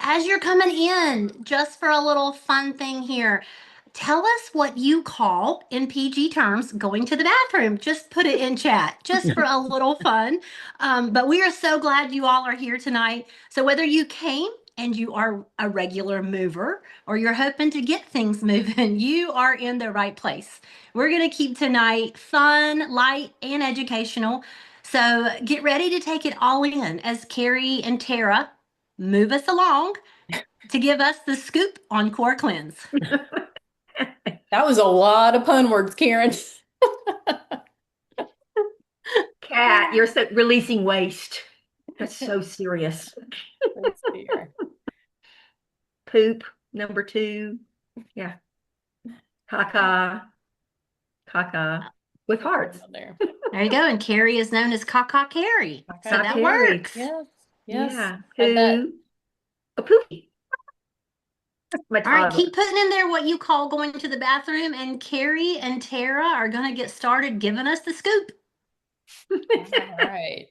as you're coming in, just for a little fun thing here, tell us what you call, in PG terms, going to the bathroom. Just put it in chat, just for a little fun. But we are so glad you all are here tonight. So, whether you came and you are a regular mover or you're hoping to get things moving, you are in the right place. We're going to keep tonight fun, light, and educational. So, get ready to take it all in as Carrie and Tara move us along to give us the scoop on Core Cleanse. That was a lot of pun words, Karen. Cat, you're releasing waste. That's so serious. Let's see here. Poop, number two. Yeah. Caca, caca with hearts. There. There you go. And Carrie is known as Kaka Carrie. Okay. So that Carrie. works. Yes. Yes. Yeah. Had that. Poo. A poopy. My All right, toddler. keep putting in there what you call going to the bathroom, and Carrie and Tara are going to get started giving us the scoop. All right.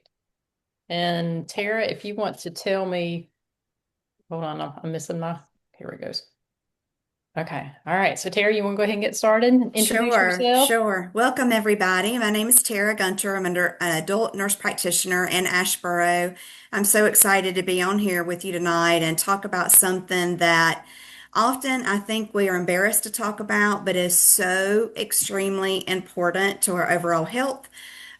And Tara, if you want to tell me, hold on, I'm missing my, here it goes. Okay. All right. So Tara, you want to go ahead and get started and introduce Sure, yourself? sure. Welcome, everybody. My name is Tara Gunter. I'm an adult nurse practitioner in Asheboro. I'm so excited to be on here with you tonight and talk about something that often I think we are embarrassed to talk about, but is so extremely important to our overall health,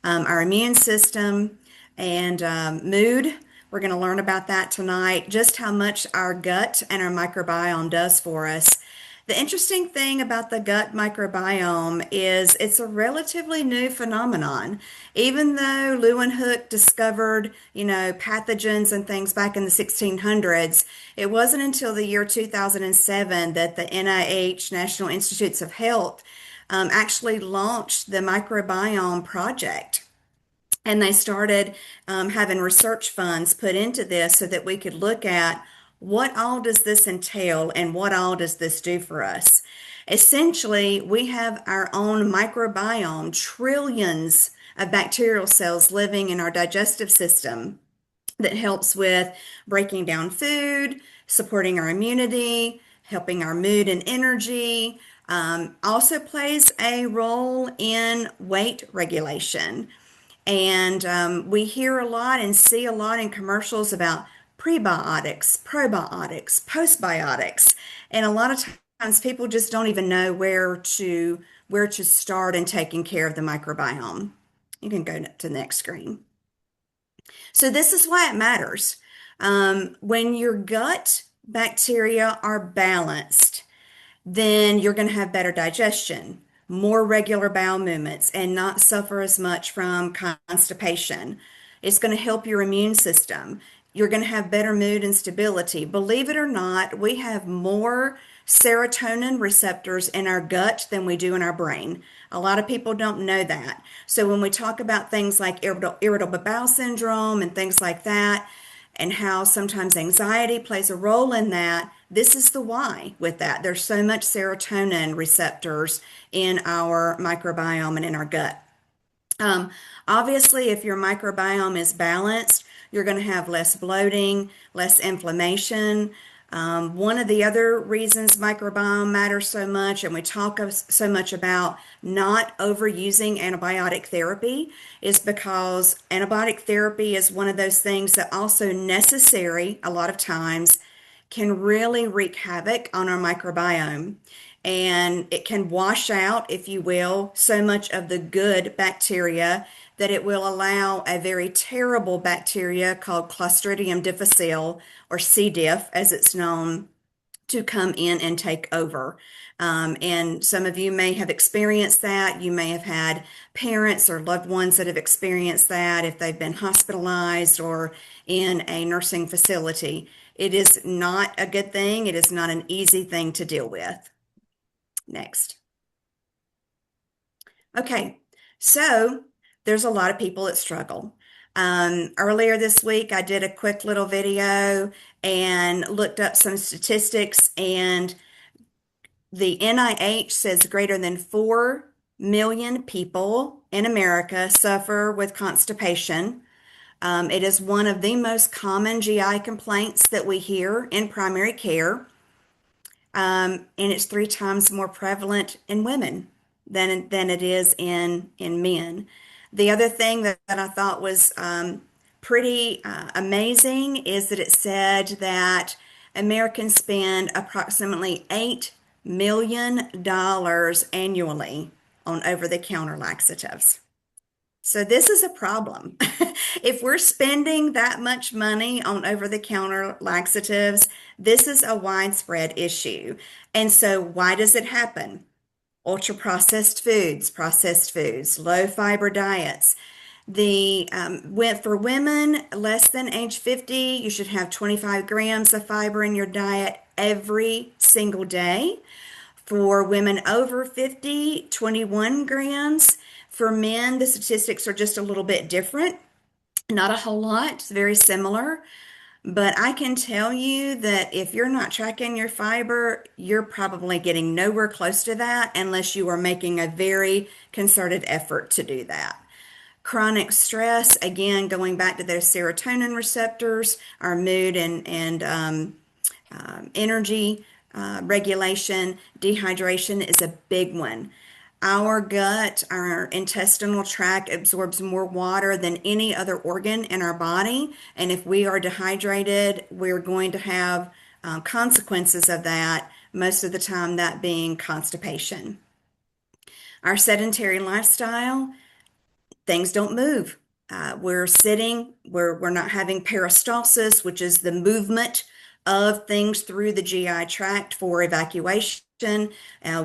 our immune system, and mood. We're going to learn about that tonight, just how much our gut and our microbiome does for us. The interesting thing about the gut microbiome is it's a relatively new phenomenon. Even though Leeuwenhoek discovered, pathogens and things back in the 1600s, it wasn't until the year 2007 that the NIH, National Institutes of Health, actually launched the microbiome project. And they started having research funds put into this so that we could look at what all does this entail and what all does this do for us. Essentially, we have our own microbiome, trillions of bacterial cells living in our digestive system that helps with breaking down food, supporting our immunity, helping our mood and energy, also plays a role in weight regulation. And we hear a lot and see a lot in commercials about prebiotics, probiotics, postbiotics, and a lot of times people just don't even know where to start in taking care of the microbiome. You can go to the next screen. So this is why it matters. When your gut bacteria are balanced, then you're going to have better digestion, more regular bowel movements, and not suffer as much from constipation. It's going to help your immune system. You're going to have better mood and stability. Believe it or not, we have more serotonin receptors in our gut than we do in our brain. A lot of people don't know that. So when we talk about things like irritable bowel syndrome and things like that, and how sometimes anxiety plays a role in that. This is the why with that. There's so much serotonin receptors in our microbiome and in our gut. Um, Obviously, if your microbiome is balanced, you're going to have less bloating, less inflammation. One of the other reasons microbiome matters so much, and we talk so much about not overusing antibiotic therapy, is because antibiotic therapy is one of those things that also necessary a lot of times can really wreak havoc on our microbiome. And it can wash out, if you will, so much of the good bacteria that it will allow a very terrible bacteria called Clostridium difficile, or C. diff as it's known, to come in and take over. And some of you may have experienced that. You may have had parents or loved ones that have experienced that if they've been hospitalized or in a nursing facility. It is not a good thing. It is not an easy thing to deal with. Next. Okay, so there's a lot of people that struggle. Earlier this week, I did a quick little video and looked up some statistics, and the NIH says greater than 4 million people in America suffer with constipation. It is one of the most common GI complaints that we hear in primary care, and it's 3 times more prevalent in women than it is in men. The other thing that I thought was pretty amazing is that it said that Americans spend approximately $8 million annually on over-the-counter laxatives. So this is a problem. If we're spending that much money on over-the-counter laxatives, this is a widespread issue. And so why does it happen? Ultra processed foods, low fiber diets. For women less than age 50, you should have 25 grams of fiber in your diet every single day. For women over 50, 21 grams. For men, the statistics are just a little bit different. Not a whole lot, it's very similar. But I can tell you that if you're not tracking your fiber, you're probably getting nowhere close to that unless you are making a very concerted effort to do that. Chronic stress, again, going back to those serotonin receptors, our mood and energy regulation, dehydration is a big one. Our gut, our intestinal tract absorbs more water than any other organ in our body. And if we are dehydrated, we're going to have consequences of that, most of the time that being constipation. Our sedentary lifestyle, things don't move. We're sitting, we're not having peristalsis, which is the movement of things through the GI tract for evacuation,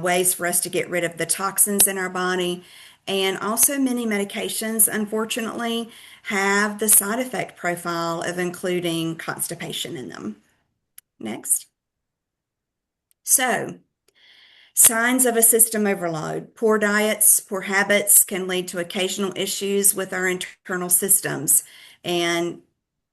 ways for us to get rid of the toxins in our body. And also, many medications, unfortunately, have the side effect profile of including constipation in them. Next. So, signs of a system overload. Poor diets, poor habits can lead to occasional issues with our internal systems. And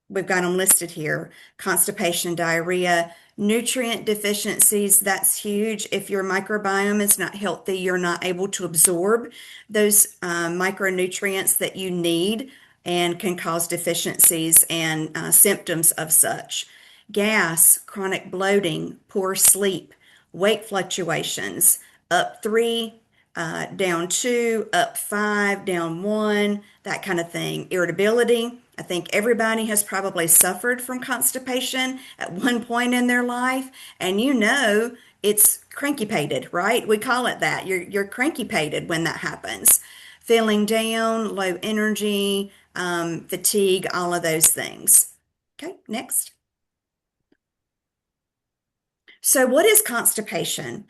we've got them listed here. Constipation, diarrhea, nutrient deficiencies, that's huge. If your microbiome is not healthy, you're not able to absorb those micronutrients that you need and can cause deficiencies and symptoms of such. Gas, chronic bloating, poor sleep, weight fluctuations, up 3, down 2, up 5, down 1, that kind of thing. Irritability. I think everybody has probably suffered from constipation at one point in their life, and you know it's cranky-pated, right? We call it that. You're cranky-pated when that happens. Feeling down, low energy, fatigue, all of those things. Okay, next. So what is constipation?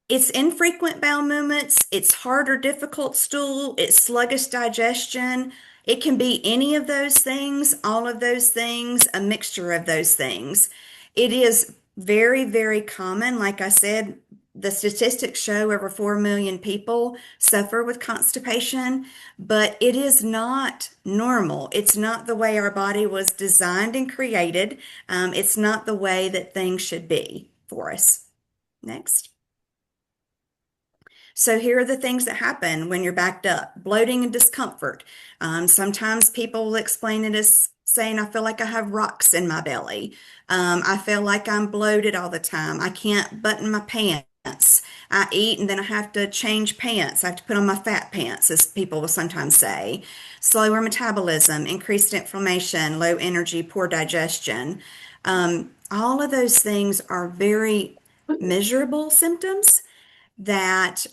It's infrequent bowel movements, it's hard or difficult stool, it's sluggish digestion. It can be any of those things, all of those things, a mixture of those things. It is very, very common. Like I said, the statistics show over 4 million people suffer with constipation, but it is not normal. It's not the way our body was designed and created. It's not the way that things should be for us. Next. So here are the things that happen when you're backed up. Bloating and discomfort. Sometimes people will explain it as saying, I feel like I have rocks in my belly. I feel like I'm bloated all the time. I can't button my pants. I eat and then I have to change pants. I have to put on my fat pants, as people will sometimes say. Slower metabolism, increased inflammation, low energy, poor digestion. All of those things are very measurable symptoms that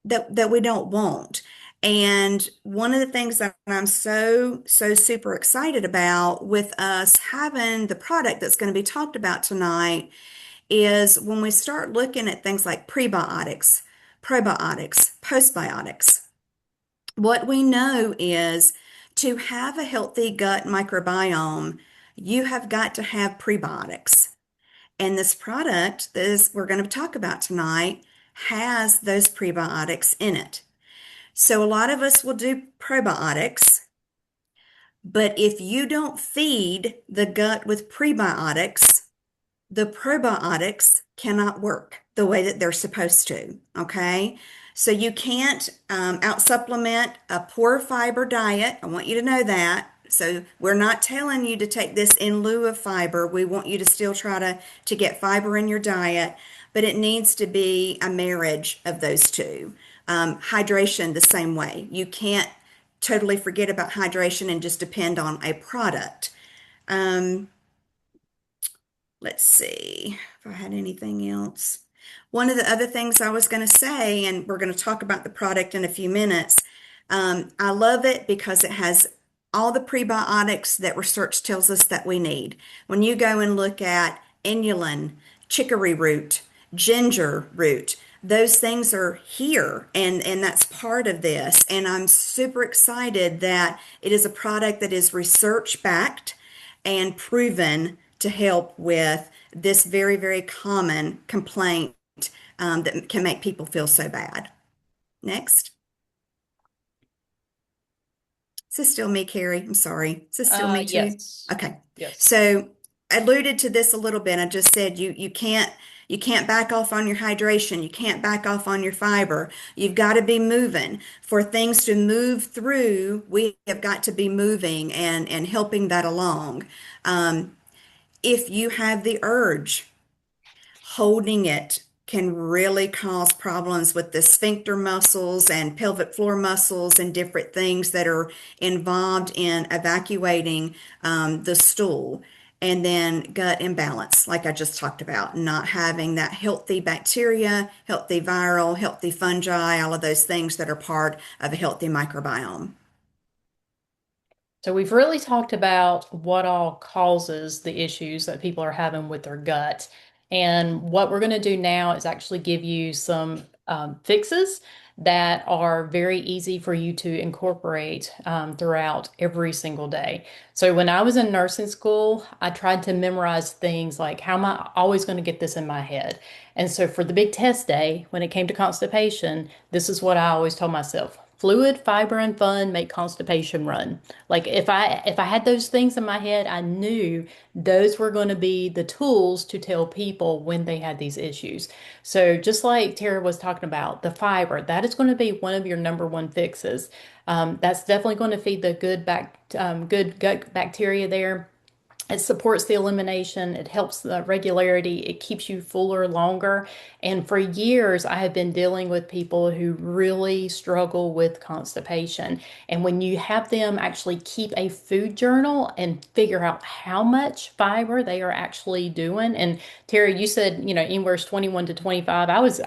we don't want. And one of the things that I'm so super excited about with us having the product that's going to be talked about tonight is when we start looking at things like prebiotics, probiotics, postbiotics. What we know is to have a healthy gut microbiome, you have got to have prebiotics. And this product that we're going to talk about tonight has those prebiotics in it. So a lot of us will do probiotics, but if you don't feed the gut with prebiotics, the probiotics cannot work the way that they're supposed to, okay? So you can't out supplement a poor fiber diet. I want you to know that. So we're not telling you to take this in lieu of fiber. We want you to still try to get fiber in your diet, but it needs to be a marriage of those two. Hydration, the same way. You can't totally forget about hydration and just depend on a product. Um, let's see if I had anything else. One of the other things I was going to say, and we're going to talk about the product in a few minutes, I love it because it has all the prebiotics that research tells us that we need. When you go and look at inulin, chicory root, ginger root, those things are here, and that's part of this. And I'm super excited that it is a product that is research backed and proven to help with this very, very common complaint that can make people feel so bad. Next. Is this still me, Carrie? I'm sorry. Is this still me too? Yes. Okay. Yes. So I alluded to this a little bit. I just said you can't back off on your hydration. You can't back off on your fiber. You've got to be moving. For things to move through, we have got to be moving and helping that along. If you have the urge, holding it can really cause problems with the sphincter muscles and pelvic floor muscles and different things that are involved in evacuating the stool. And then gut imbalance, like I just talked about, not having that healthy bacteria, healthy viral, healthy fungi, all of those things that are part of a healthy microbiome. So we've really talked about what all causes the issues that people are having with their gut. And what we're going to do now is actually give you some fixes that are very easy for you to incorporate throughout every single day. So when I was in nursing school, I tried to memorize things like, how am I always going to get this in my head? And so for the big test day, when it came to constipation, this is what I always told myself. Fluid, fiber, and fun make constipation run. Like if I had those things in my head, I knew those were going to be the tools to tell people when they had these issues. So just like Tara was talking about, the fiber, that is going to be one of your number one fixes. That's definitely going to feed the good gut bacteria there. It supports the elimination. It helps the regularity. It keeps you fuller longer. And for years, I have been dealing with people who really struggle with constipation. And when you have them actually keep a food journal and figure out how much fiber they are actually doing. And Terry, you said, anywhere 21 to 25. I was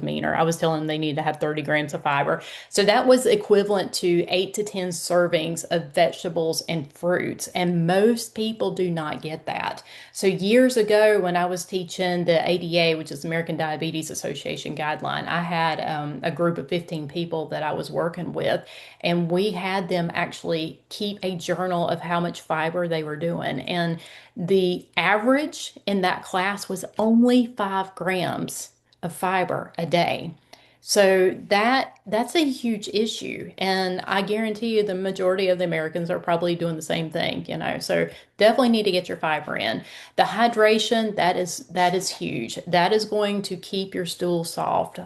meaner. I was telling them they need to have 30 grams of fiber. So that was equivalent to 8 to 10 servings of vegetables and fruits. And most people do not get that. So years ago, when I was teaching the ADA, which is American Diabetes Association guideline, I had a group of 15 people that I was working with, and we had them actually keep a journal of how much fiber they were doing. And the average in that class was only 5 grams of fiber a day. So that's a huge issue. And I guarantee you the majority of the Americans are probably doing the same thing. So definitely need to get your fiber in. The hydration, that is huge. That is going to keep your stool soft.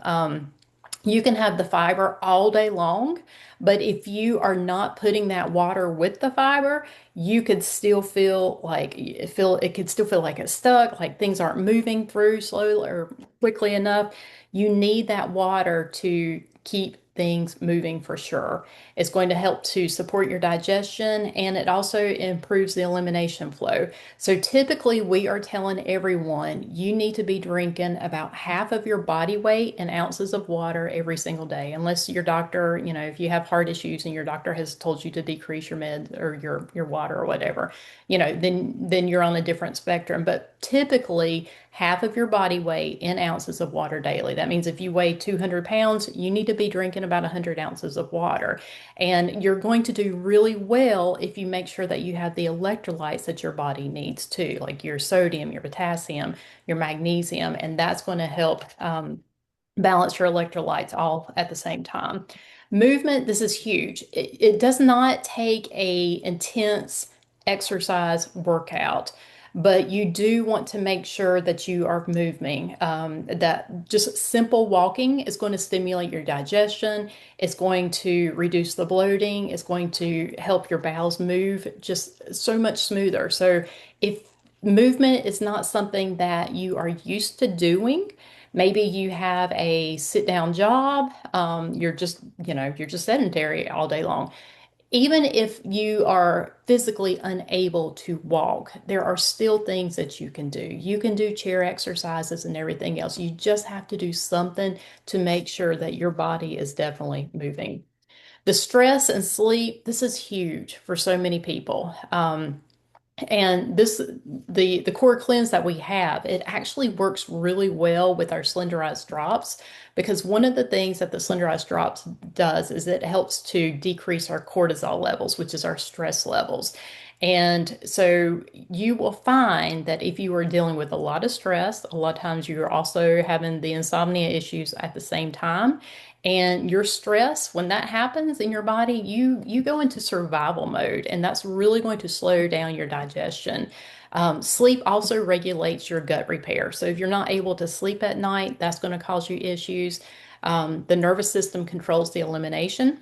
You can have the fiber all day long, but if you are not putting that water with the fiber, you could still it could still feel like it's stuck, like things aren't moving through slowly or quickly enough. You need that water to keep things moving for sure. It's going to help to support your digestion, and it also improves the elimination flow. So typically we are telling everyone you need to be drinking about half of your body weight in ounces of water every single day, unless your doctor, if you have heart issues and your doctor has told you to decrease your meds or your water or whatever, then you're on a different spectrum. But typically half of your body weight in ounces of water daily. That means if you weigh 200 pounds, you need to be drinking about 100 ounces of water. And you're going to do really well if you make sure that you have the electrolytes that your body needs too, like your sodium, your potassium, your magnesium, and that's going to help balance your electrolytes all at the same time. Movement, this is huge. It does not take a intense exercise workout. but you do want to make sure that you are moving. That just simple walking is going to stimulate your digestion. It's going to reduce the bloating. It's going to help your bowels move just so much smoother. So if movement is not something that you are used to doing, maybe you have a sit down job, you're just sedentary all day long. Even if you are physically unable to walk, there are still things that you can do. You can do chair exercises and everything else. You just have to do something to make sure that your body is definitely moving. The stress and sleep, this is huge for so many people. And the core cleanse that we have, it actually works really well with our slenderized drops, because one of the things that the slenderized drops does is it helps to decrease our cortisol levels, which is our stress levels. And so you will find that if you are dealing with a lot of stress, a lot of times you're also having the insomnia issues at the same time. And your stress, when that happens in your body, you go into survival mode, and that's really going to slow down your digestion. Sleep also regulates your gut repair. So if you're not able to sleep at night, that's going to cause you issues. The nervous system controls the elimination.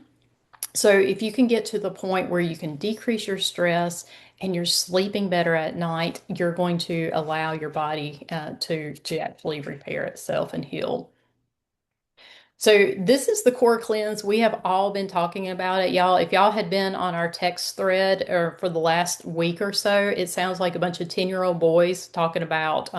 So if you can get to the point where you can decrease your stress and you're sleeping better at night, you're going to allow your body to actually repair itself and heal. So this is the core cleanse. We have all been talking about it, y'all. If y'all had been on our text thread or for the last week or so, it sounds like a bunch of 10-year-old boys talking about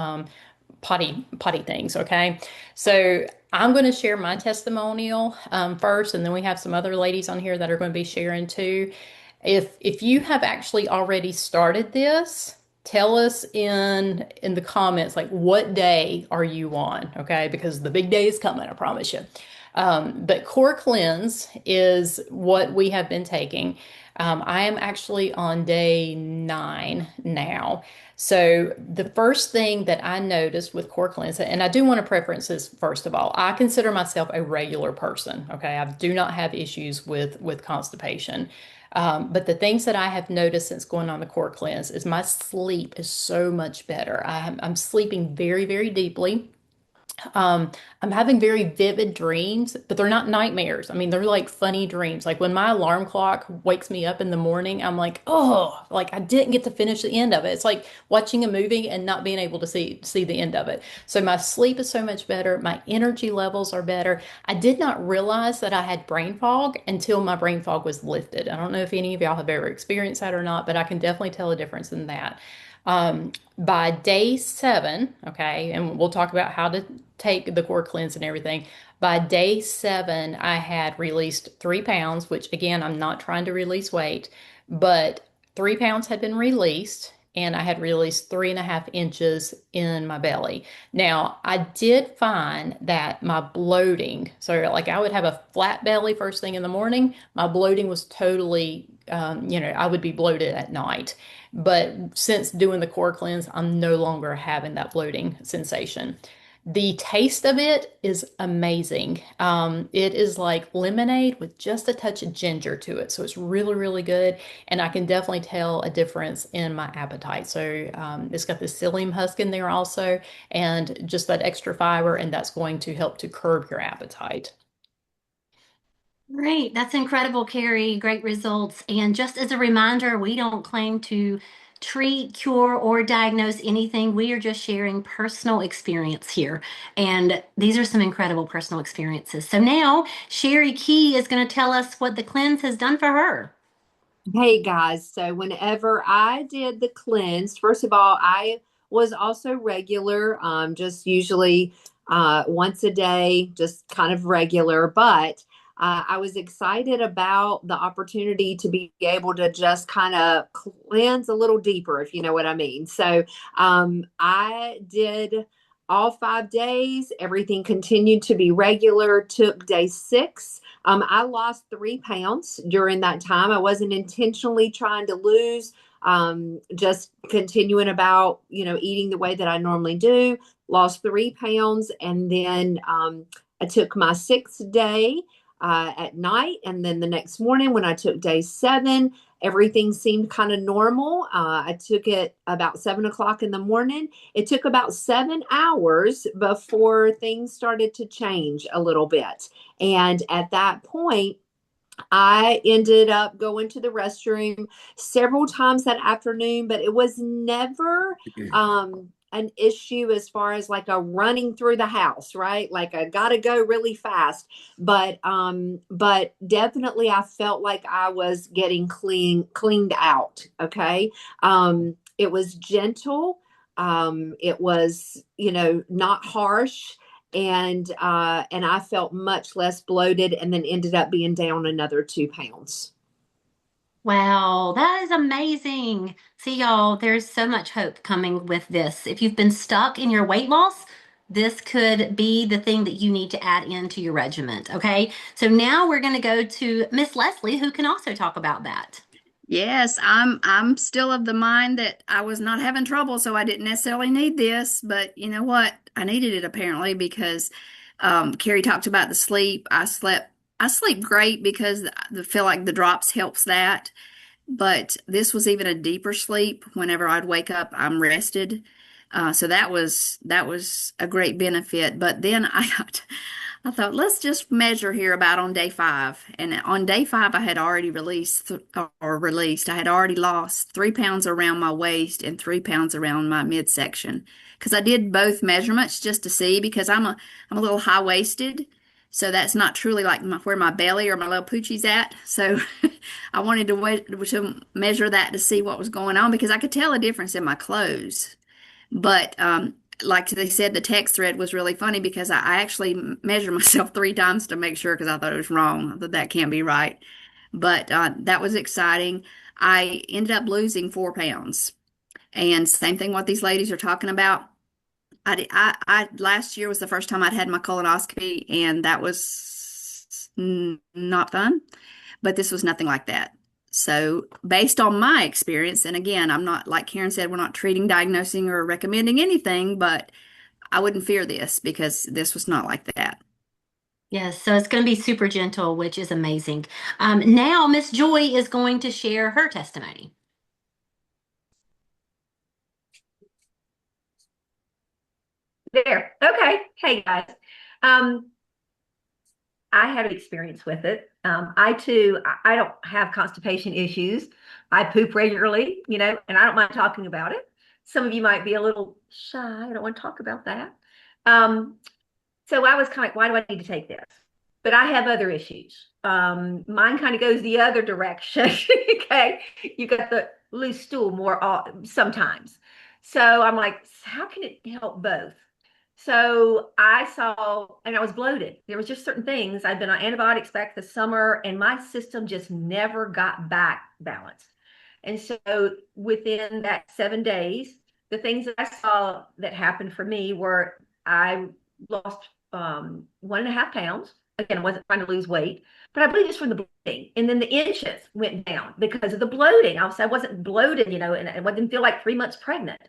potty things. Okay, so I'm going to share my testimonial first, and then we have some other ladies on here that are going to be sharing too. If you have actually already started this, tell us in the comments, like, what day are you on? Okay, because the big day is coming, I promise you. But core cleanse is what we have been taking. I am actually on day 9 now. So the first thing that I noticed with core cleanse, and I do want to preference this first of all, I consider myself a regular person. Okay, I do not have issues with constipation. But the things that I have noticed since going on the core cleanse is my sleep is so much better. I'm sleeping very, very deeply. Um, I'm having very vivid dreams, but they're not nightmares. I mean, they're like funny dreams. Like when my alarm clock wakes me up in the morning, I'm like, oh, like I didn't get to finish the end of it. It's like watching a movie and not being able to see the end of it. So my sleep is so much better. My energy levels are better. I did not realize that I had brain fog until my brain fog was lifted. I don't know if any of y'all have ever experienced that or not, but I can definitely tell a difference in that. By day 7, okay, and we'll talk about how to take the core cleanse and everything. By day 7, I had released 3 pounds, which again, I'm not trying to release weight, but 3 pounds had been released, and I had released 3.5 inches in my belly. Now, I did find that my bloating, so like I would have a flat belly first thing in the morning, my bloating was totally, I would be bloated at night. But since doing the core cleanse, I'm no longer having that bloating sensation. The taste of it is amazing. It is like lemonade with just a touch of ginger to it. So it's really, really good. And I can definitely tell a difference in my appetite. So it's got the psyllium husk in there also, and just that extra fiber, and that's going to help to curb your appetite. Great. That's incredible, Carrie. Great results. And just as a reminder, we don't claim to treat, cure, or diagnose anything. We are just sharing personal experience here. And these are some incredible personal experiences. So now Sherry Key is going to tell us what the cleanse has done for her. Hey guys, so whenever I did the cleanse, first of all, I was also regular, just usually once a day, just kind of regular, but I was excited about the opportunity to be able to just kind of cleanse a little deeper, if you know what I mean. So I did all 5 days, everything continued to be regular, took day 6. I lost 3 pounds during that time. I wasn't intentionally trying to lose, just continuing about, eating the way that I normally do. Lost 3 pounds. And then I took my 6th day. at night. And then the next morning, when I took day 7, everything seemed kind of normal. I took it about 7 o'clock in the morning. It took about 7 hours before things started to change a little bit. And at that point, I ended up going to the restroom several times that afternoon, but it was never an issue as far as like a running through the house, right? Like I gotta go really fast. But definitely I felt like I was getting cleaned out. Okay. It was gentle. It was, not harsh, and I felt much less bloated, and then ended up being down another 2 pounds. Wow, that is amazing. See, y'all, there's so much hope coming with this. If you've been stuck in your weight loss, this could be the thing that you need to add into your regiment. Okay. So now we're going to go to Miss Leslie, who can also talk about that. Yes, I'm still of the mind that I was not having trouble, so I didn't necessarily need this. But you know what? I needed it apparently because Carrie talked about the sleep. I sleep great because I feel like the drops helps that. But this was even a deeper sleep. Whenever I'd wake up, I'm rested. So that was a great benefit. But then I thought, let's just measure here about on day 5. And on day 5, I had already released. I had already lost 3 pounds around my waist and 3 pounds around my midsection. Because I did both measurements just to see, because I'm a little high waisted. So that's not truly like where my belly or my little poochie's at. So I wanted to measure that to see what was going on, because I could tell a difference in my clothes. But like they said, the text thread was really funny because I actually measured myself 3 times to make sure, because I thought it was wrong. That can't be right. But that was exciting. I ended up losing 4 pounds. And same thing what these ladies are talking about. Last year was the first time I'd had my colonoscopy, and that was not fun. But this was nothing like that. So, based on my experience, and again, I'm not, like Karen said, we're not treating, diagnosing, or recommending anything, but I wouldn't fear this because this was not like that. Yes, so it's going to be super gentle, which is amazing. Now, Miss Joy is going to share her testimony. There. Okay. Hey guys. Um, I had experience with it. I too, I don't have constipation issues. I poop regularly, and I don't mind talking about it. Some of you might be a little shy. I don't want to talk about that. Um, so I was kind of like, why do I need to take this? But I have other issues. Mine kind of goes the other direction. Okay. You got the loose stool more sometimes. So I'm like, how can it help both? So I saw, and I was bloated. There was just certain things. I'd been on antibiotics back the summer, and my system just never got back balanced. And so within that 7 days, the things that I saw that happened for me were I lost 1.5 pounds. Again, I wasn't trying to lose weight, but I believe it's from the bloating. And then the inches went down because of the bloating. I wasn't bloated, and I didn't feel like 3 months pregnant.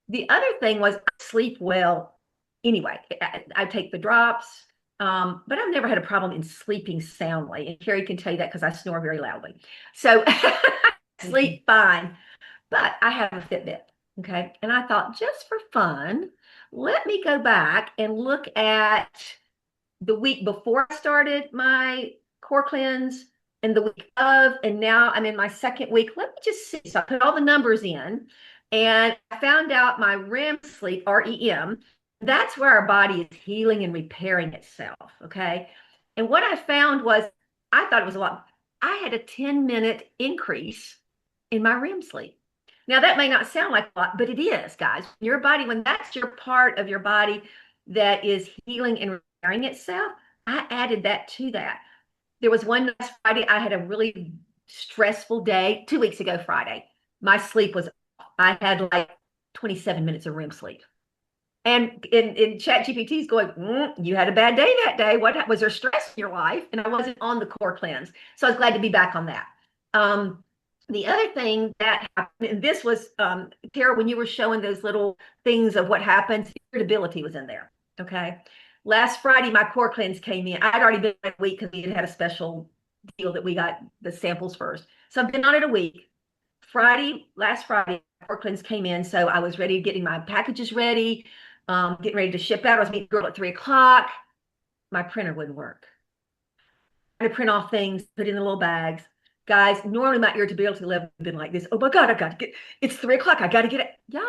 The other thing was I sleep well anyway. I take the drops, but I've never had a problem in sleeping soundly. And Carrie can tell you that because I snore very loudly. So sleep fine. But I have a Fitbit. Okay. And I thought, just for fun, let me go back and look at the week before I started my core cleanse and the week of, and now I'm in my second week. Let me just see. So I put all the numbers in, and I found out my REM sleep, REM, that's where our body is healing and repairing itself. Okay. And what I found was, I thought it was a lot. I had a 10-minute increase in my REM sleep. Now, that may not sound like a lot, but it is, guys. Your body, when that's your part of your body that is healing and repairing itself, I added that to that. There was one last Friday, I had a really stressful day, 2 weeks ago Friday. My sleep was, I had like 27 minutes of REM sleep. And in Chat GPT is going, you had a bad day that day. What was there stress in your life? And I wasn't on the core cleanse. So I was glad to be back on that. The other thing that happened, and this was, Tara, when you were showing those little things of what happens, irritability was in there. Okay. Last Friday, my core cleanse came in. I'd already been on a week because we had a special deal that we got the samples first. So I've been on it a week. Last Friday, core cleanse came in. So I was ready, getting my packages ready, getting ready to ship out. I was meeting the girl at 3 o'clock. My printer wouldn't work. I had to print off things, put in the little bags. Guys, normally my irritability level would have been like this. Oh my God, I got to get, it's 3 o'clock. I got to get it. Y'all,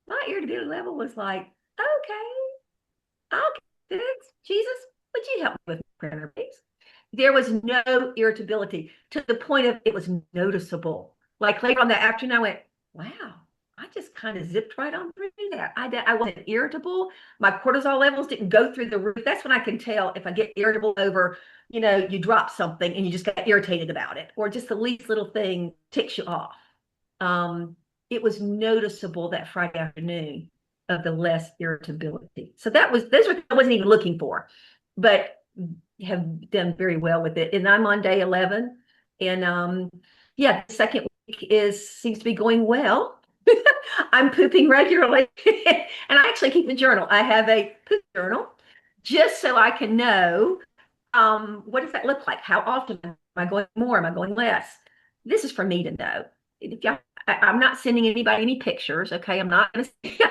my irritability level was like, okay, I'll get this. Jesus, would you help me with my printer, please? There was no irritability to the point of it was noticeable. Like later on that afternoon, I went, wow, I just kind of zipped right on through that. I wasn't irritable. My cortisol levels didn't go through the roof. That's when I can tell if I get irritable over, you drop something and you just got irritated about it, or just the least little thing ticks you off. It was noticeable that Friday afternoon of the less irritability. So those were I wasn't even looking for, but have done very well with it. And I'm on day 11. And yeah, the second week seems to be going well. I'm pooping regularly. And I actually keep a journal. I have a poop journal just so I can know what does that look like? How often am I going more? Am I going less? This is for me to know. If y'all, I'm not sending anybody any pictures, okay? I'm not gonna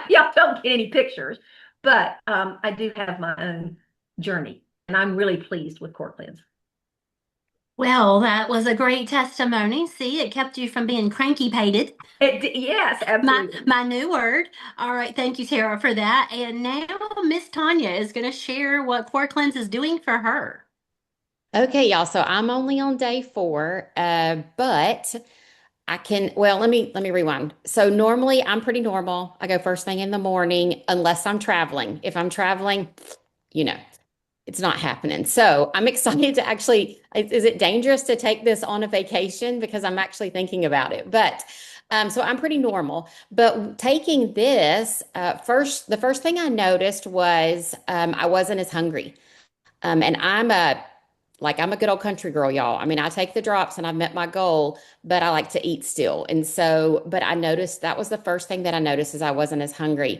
y'all don't get any pictures, but I do have my own journey, and I'm really pleased with Core Cleanse. Well, that was a great testimony. See, it kept you from being cranky-pated. Yes, absolutely. My new word. All right, thank you, Tara, for that. And now Miss Tanya is going to share what Core Cleanse is doing for her. Okay, y'all. So I'm only on day 4, but let me rewind. So normally I'm pretty normal. I go first thing in the morning, unless I'm traveling. If I'm traveling, you know, it's not happening. So I'm excited to actually, is it dangerous to take this on a vacation? Because I'm actually thinking about it. But so I'm pretty normal. But taking this, the first thing I noticed was I wasn't as hungry. And I'm a good old country girl, y'all. I mean, I take the drops and I've met my goal, but I like to eat still. And so, but I noticed that was the first thing that I noticed is I wasn't as hungry.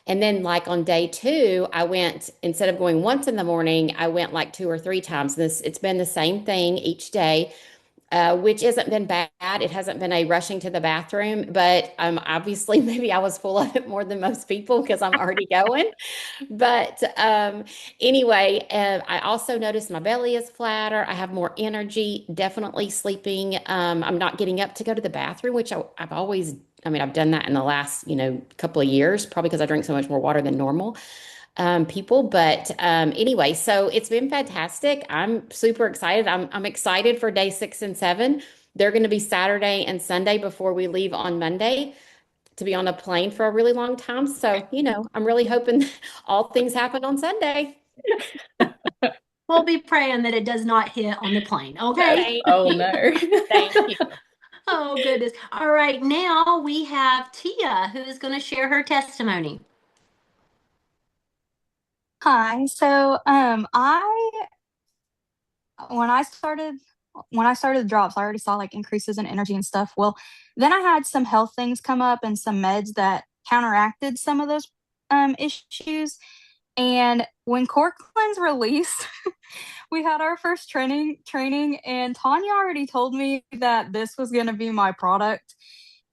And then like on day 2, I went, instead of going once in the morning, I went like 2 or 3 times. It's been the same thing each day. Which hasn't been bad. It hasn't been a rushing to the bathroom, but obviously maybe I was full of it more than most people because I'm already going. But anyway, I also noticed my belly is flatter. I have more energy, definitely sleeping. I'm not getting up to go to the bathroom, which I've always, I mean, I've done that in the last, couple of years, probably because I drink so much more water than normal people. But anyway, so it's been fantastic. I'm super excited. I'm excited for day 6 and 7. They're going to be Saturday and Sunday before we leave on Monday to be on a plane for a really long time. So, I'm really hoping all things happen on Sunday. We'll be praying that it does not hit on the plane, okay? Oh, no. Thank you. Oh, goodness. All right, now we have Tia, who is going to share her testimony. Hi. So, I when I started the drops, I already saw like increases in energy and stuff. Well, then I had some health things come up and some meds that counteracted some of those issues. And when Core Cleanse released, we had our first training, and Tanya already told me that this was going to be my product.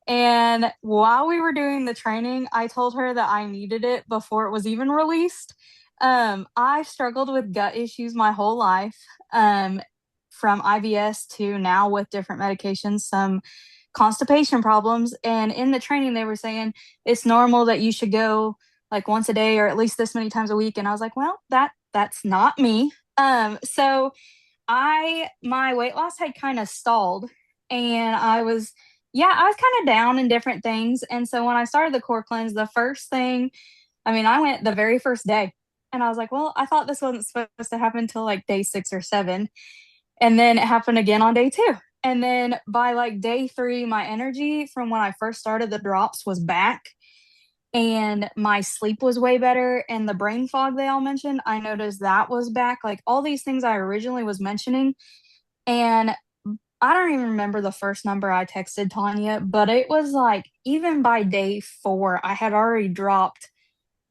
And while we were doing the training, I told her that I needed it before it was even released. I've struggled with gut issues my whole life, from IBS to now with different medications, some constipation problems. And in the training, they were saying it's normal that you should go like once a day or at least this many times a week. And I was like, well, that's not me. So my weight loss had kind of stalled, and I was kind of down in different things. And so when I started the Core Cleanse, the first thing, I mean, I went the very first day, and I was like, well, I thought this wasn't supposed to happen until like day 6 or 7. And then it happened again on day 2. And then by like day 3, my energy from when I first started the drops was back, and my sleep was way better, and the brain fog they all mentioned, I noticed that was back. Like all these things I originally was mentioning. And I don't even remember the first number I texted Tanya, but it was like even by day 4, I had already dropped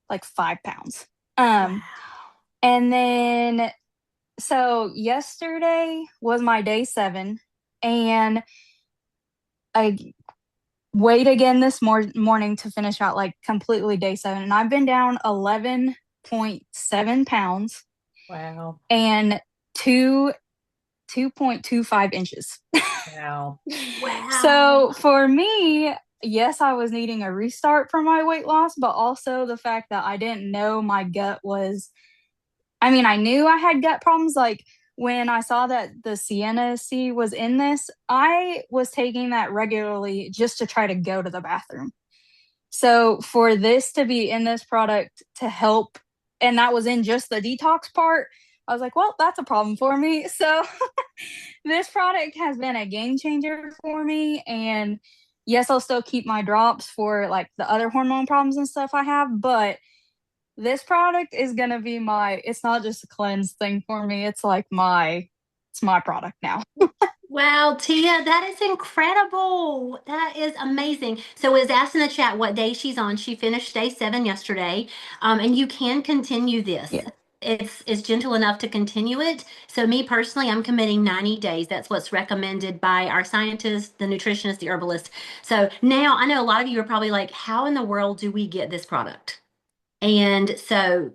like 5 pounds. Wow. And then, so yesterday was my day 7, and I weighed again this morning to finish out like completely day 7, and I've been down 11.7 pounds Wow. and 2.25 inches. Wow. So Wow. for me, yes, I was needing a restart for my weight loss, but also the fact that I didn't know my gut was, I mean, I knew I had gut problems. Like when I saw that the Sienna C was in this, I was taking that regularly just to try to go to the bathroom. So for this to be in this product to help, and that was in just the detox part, I was like, well, that's a problem for me. So this product has been a game changer for me. And yes, I'll still keep my drops for like the other hormone problems and stuff I have, but this product is gonna be my, it's not just a cleanse thing for me. It's like it's my product now. Wow, Tia, that is incredible. That is amazing. So, is asked in the chat what day she's on. She finished day 7 yesterday, and you can continue this. Yeah. It's gentle enough to continue it. So, me personally, I'm committing 90 days. That's what's recommended by our scientists, the nutritionist, the herbalist. So now I know a lot of you are probably like, how in the world do we get this product? And so,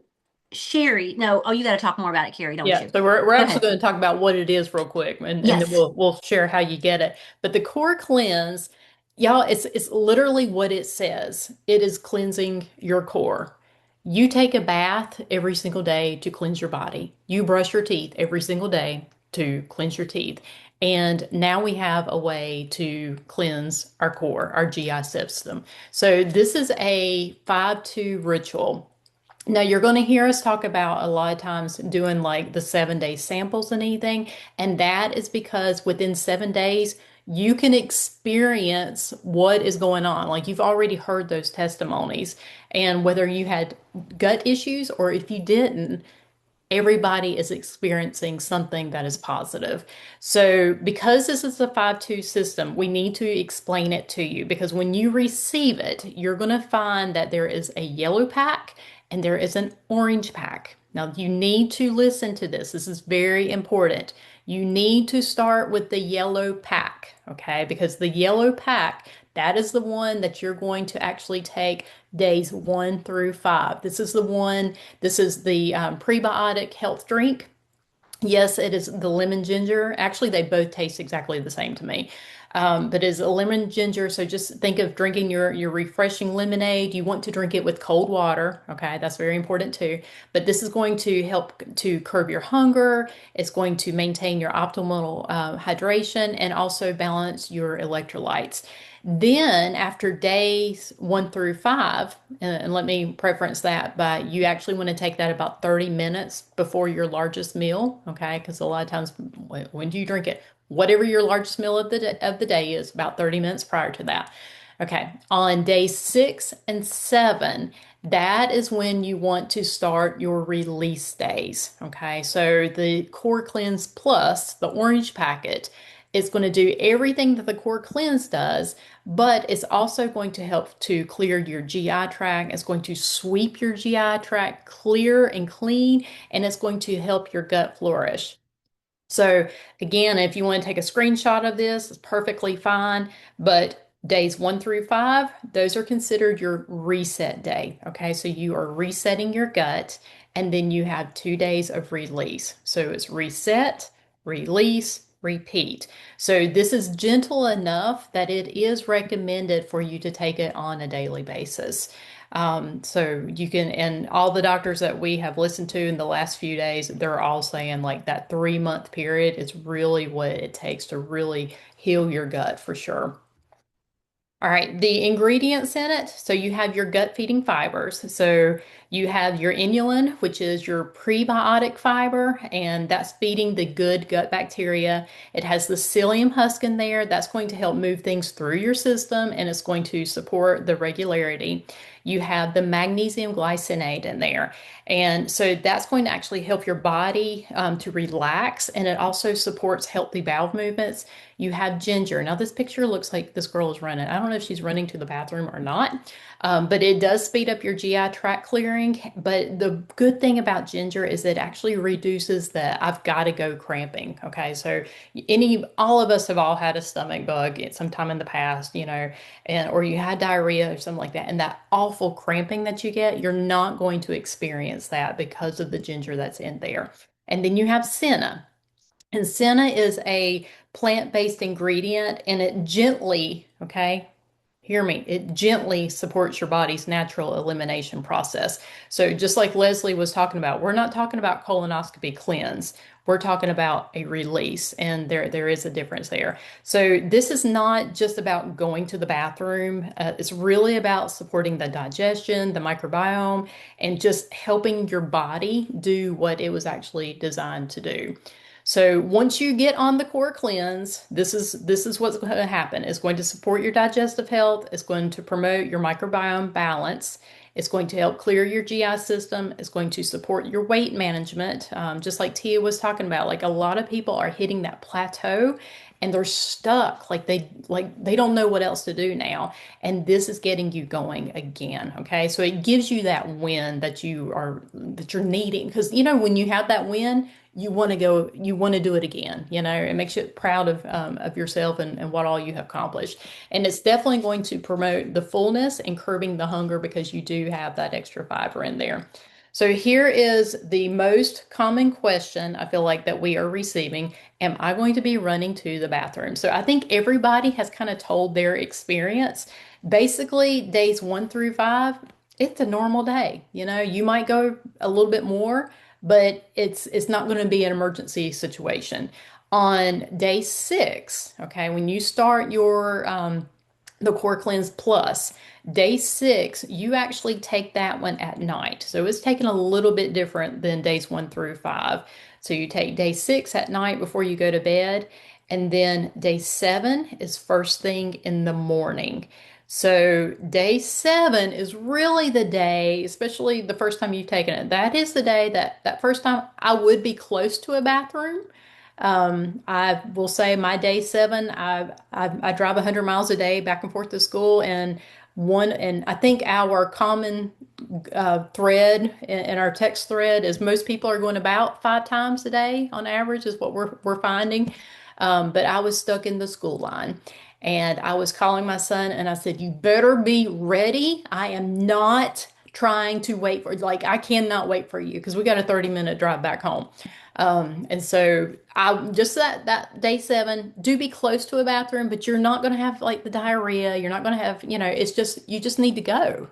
Sherry, no, oh, you got to talk more about it, Carrie, don't Yeah, you? so we're Go actually ahead. going to talk about what it is real quick, and then Yes. we'll share how you get it. But the core cleanse, y'all, it's literally what it says. It is cleansing your core. You take a bath every single day to cleanse your body. You brush your teeth every single day to cleanse your teeth. And now we have a way to cleanse our core, our GI system. So this is a 5-2 ritual. Now, you're going to hear us talk about a lot of times doing like the 7 day samples and anything. And that is because within 7 days, you can experience what is going on. Like you've already heard those testimonies. And whether you had gut issues or if you didn't, everybody is experiencing something that is positive. So, because this is a 5-2 system, we need to explain it to you because when you receive it, you're going to find that there is a yellow pack and there is an orange pack. Now, you need to listen to this. This is very important. You need to start with the yellow pack, okay? Because the yellow pack, that is the one that you're going to actually take days 1 through 5. This is the one, this is the prebiotic health drink. Yes, it is the lemon ginger. Actually, they both taste exactly the same to me. But it's a lemon ginger. So just think of drinking your refreshing lemonade. You want to drink it with cold water. Okay, that's very important too. But this is going to help to curb your hunger. It's going to maintain your optimal hydration and also balance your electrolytes. Then, after days 1 through 5, and let me preference that by you actually want to take that about 30 minutes before your largest meal, okay? Because a lot of times, when do you drink it? Whatever your largest meal of the day is, about 30 minutes prior to that. Okay, on day 6 and 7, that is when you want to start your release days. Okay, so the Core Cleanse Plus, the orange packet, is going to do everything that the Core Cleanse does, but it's also going to help to clear your GI tract. It's going to sweep your GI tract clear and clean, and it's going to help your gut flourish. So again, if you want to take a screenshot of this, it's perfectly fine. But days 1 through 5, those are considered your reset day. Okay, so you are resetting your gut, and then you have 2 days of release. So it's reset, release, repeat. So this is gentle enough that it is recommended for you to take it on a daily basis. So you can, and all the doctors that we have listened to in the last few days, they're all saying like that 3 month period is really what it takes to really heal your gut for sure. All right, the ingredients in it. So you have your gut feeding fibers. So you have your inulin, which is your prebiotic fiber, and that's feeding the good gut bacteria. It has the psyllium husk in there. That's going to help move things through your system and it's going to support the regularity. You have the magnesium glycinate in there. And so that's going to actually help your body to relax, and it also supports healthy bowel movements. You have ginger. Now, this picture looks like this girl is running. I don't know if she's running to the bathroom or not, but it does speed up your GI tract clearing. But the good thing about ginger is it actually reduces the I've got to go cramping. Okay, so all of us have all had a stomach bug at some time in the past, and or you had diarrhea or something like that, and that awful cramping that you get, you're not going to experience that because of the ginger that's in there. And then you have senna. And senna is a plant-based ingredient, and it gently, okay, hear me, it gently supports your body's natural elimination process. So just like Leslie was talking about, we're not talking about colonoscopy cleanse. We're talking about a release, and there is a difference there. So this is not just about going to the bathroom. It's really about supporting the digestion, the microbiome, and just helping your body do what it was actually designed to do. So once you get on the core cleanse, this is what's going to happen. It's going to support your digestive health. It's going to promote your microbiome balance. It's going to help clear your GI system. It's going to support your weight management. Just like Tia was talking about, like a lot of people are hitting that plateau and they're stuck. Like they don't know what else to do now. And this is getting you going again. Okay. So it gives you that win that you're needing. Because when you have that win, you want to go, you want to do it again. It makes you proud of yourself and what all you have accomplished. And it's definitely going to promote the fullness and curbing the hunger because you do have that extra fiber in there. So here is the most common question I feel like that we are receiving. Am I going to be running to the bathroom? So I think everybody has kind of told their experience. Basically, days 1 through 5, it's a normal day. You might go a little bit more, but it's not going to be an emergency situation. On day 6, okay, when you start your the Core Cleanse Plus, day 6, you actually take that one at night. So it's taken a little bit different than days 1 through 5. So you take day 6 at night before you go to bed, and then day 7 is first thing in the morning. So day 7 is really the day, especially the first time you've taken it. That is the day that first time I would be close to a bathroom. I will say my day 7, I drive 100 miles a day back and forth to school, and I think our common thread in our text thread is most people are going about 5 times a day on average is what we're finding. But I was stuck in the school line. And I was calling my son and I said, "You better be ready. I am not trying to wait like, I cannot wait for you because we got a 30-minute drive back home." And so I just that day 7, do be close to a bathroom, but you're not going to have like the diarrhea. You're not going to have, it's just, you just need to go.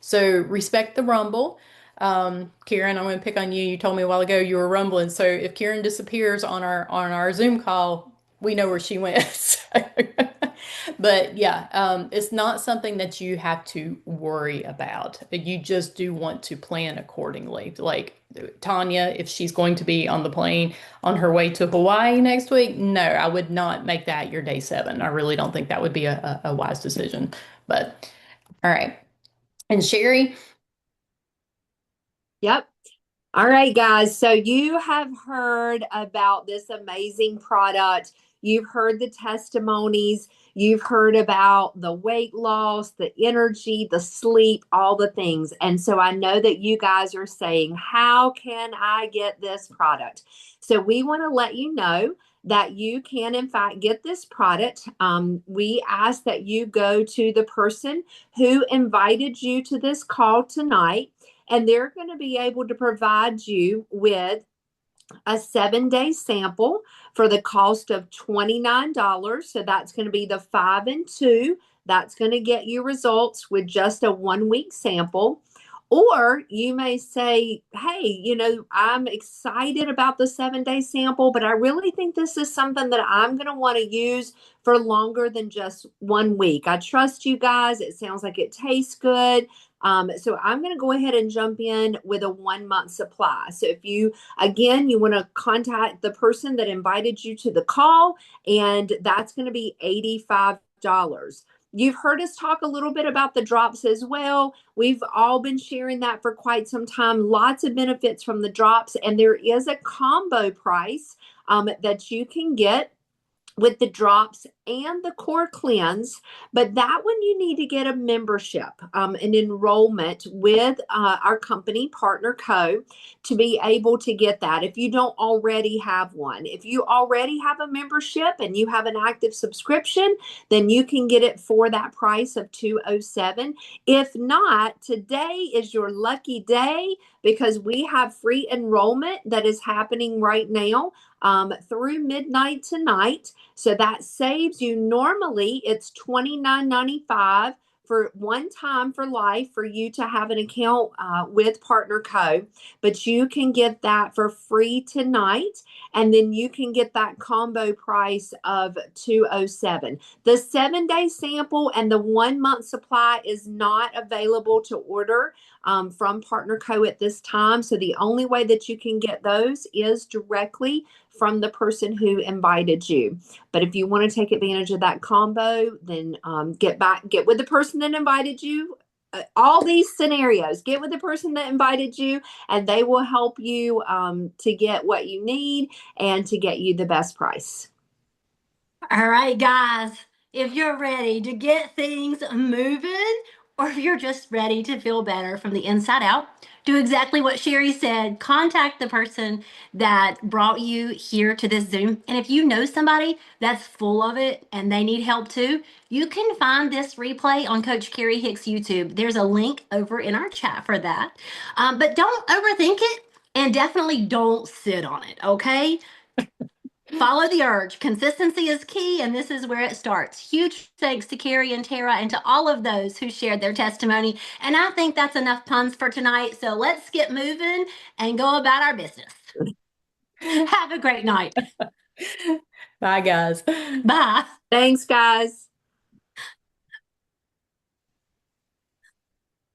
So respect the rumble. Kieran, I'm going to pick on you. You told me a while ago you were rumbling. So if Kieran disappears on our Zoom call, we know where she went. But yeah, it's not something that you have to worry about. You just do want to plan accordingly. Like Tanya, if she's going to be on the plane on her way to Hawaii next week, no, I would not make that your day 7. I really don't think that would be a wise decision. But all right. And Sherry? Yep. All right, guys. So you have heard about this amazing product. You've heard the testimonies. You've heard about the weight loss, the energy, the sleep, all the things. And so I know that you guys are saying, how can I get this product? So we want to let you know that you can, in fact, get this product. We ask that you go to the person who invited you to this call tonight, and they're going to be able to provide you with a 7-day sample for the cost of $29. So that's going to be the 5 and 2. That's going to get you results with just a 1-week sample. Or you may say, hey, I'm excited about the 7-day sample, but I really think this is something that I'm going to want to use for longer than just 1 week. I trust you guys. It sounds like it tastes good. So I'm going to go ahead and jump in with a 1-month supply. So if you want to contact the person that invited you to the call, and that's going to be $85. You've heard us talk a little bit about the drops as well. We've all been sharing that for quite some time. Lots of benefits from the drops, and there is a combo price that you can get with the drops and the core cleanse, but that one you need to get a membership, an enrollment with our company Partner Co to be able to get that if you don't already have one. If you already have a membership and you have an active subscription, then you can get it for that price of $207. If not, today is your lucky day because we have free enrollment that is happening right now through midnight tonight. So that saves you. Normally it's $29.95 for one time for life for you to have an account with Partner Co. But you can get that for free tonight, and then you can get that combo price of $207. The 7-day sample and the 1 month supply is not available to order from Partner Co at this time. So the only way that you can get those is directly from the person who invited you. But if you want to take advantage of that combo, then get with the person that invited you. All these scenarios, get with the person that invited you, and they will help you to get what you need and to get you the best price. All right, guys, if you're ready to get things moving, or if you're just ready to feel better from the inside out, do exactly what Sherry said. Contact the person that brought you here to this Zoom. And if you know somebody that's full of it and they need help too, you can find this replay on Coach Carrie Hicks YouTube. There's a link over in our chat for that. But don't overthink it and definitely don't sit on it, okay? Follow the urge. Consistency is key, and this is where it starts. Huge thanks to Carrie and Tara and to all of those who shared their testimony. And I think that's enough puns for tonight. So let's get moving and go about our business. Have a great night. Bye, guys. Bye. Thanks, guys.